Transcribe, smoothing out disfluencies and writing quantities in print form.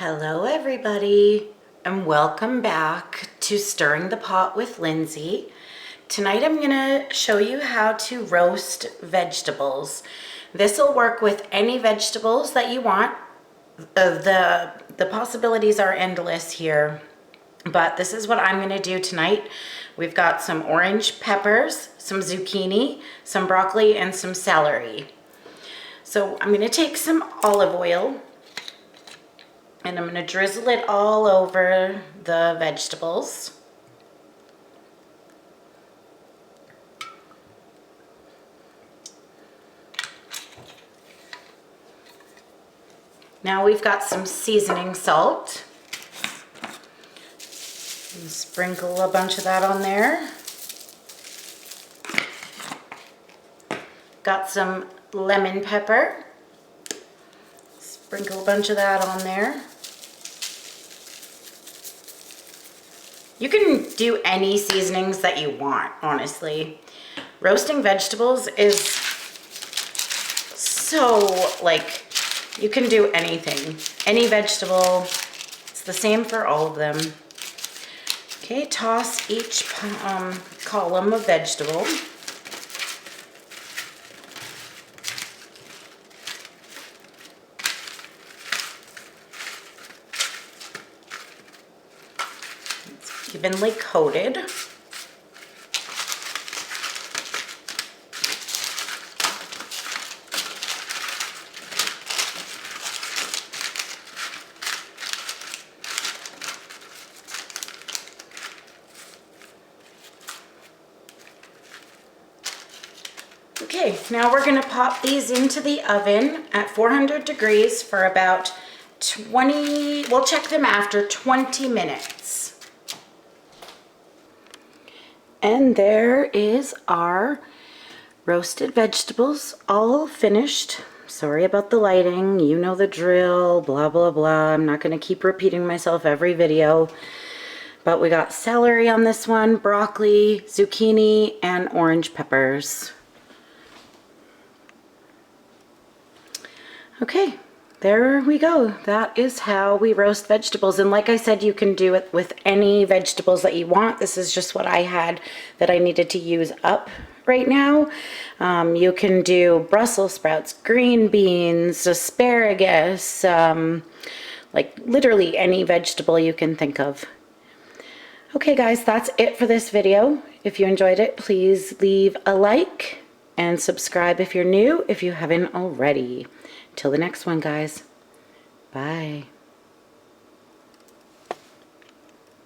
Hello everybody, and welcome back to Stirring the Pot with Lindsay. Tonight I'm going to show you how to roast vegetables. This will work with any vegetables that you want. The possibilities are endless here, but this is what I'm going to do tonight. We've got some orange peppers, some zucchini, some broccoli, and some celery. So I'm going to take some olive oil and I'm going to drizzle it all over the vegetables. Now we've got some seasoning salt. And sprinkle a bunch of that on there. Got some lemon pepper. Sprinkle a bunch of that on there. You can do any seasonings that you want, honestly. Roasting vegetables is so, like, you can do anything. Any vegetable. It's the same for all of them. Okay, toss each column of vegetable. Evenly coated. Okay, now we're going to pop these into the oven at 400 degrees for about 20, we'll check them after 20 minutes. And there is our roasted vegetables all finished. Sorry about the lighting, you know the drill, blah, blah, blah. I'm not going to keep repeating myself every video. But we got celery on this one, broccoli, zucchini, and orange peppers. Okay, there we go. That is how we roast vegetables. And like I said, you can do it with any vegetables that you want. This is just what I had that I needed to use up right now. You can do Brussels sprouts, green beans, asparagus, like literally any vegetable you can think of. Okay guys, that's it for this video. If you enjoyed it, please leave a like and subscribe if you're new, if you haven't already. Till the next one, guys. Bye.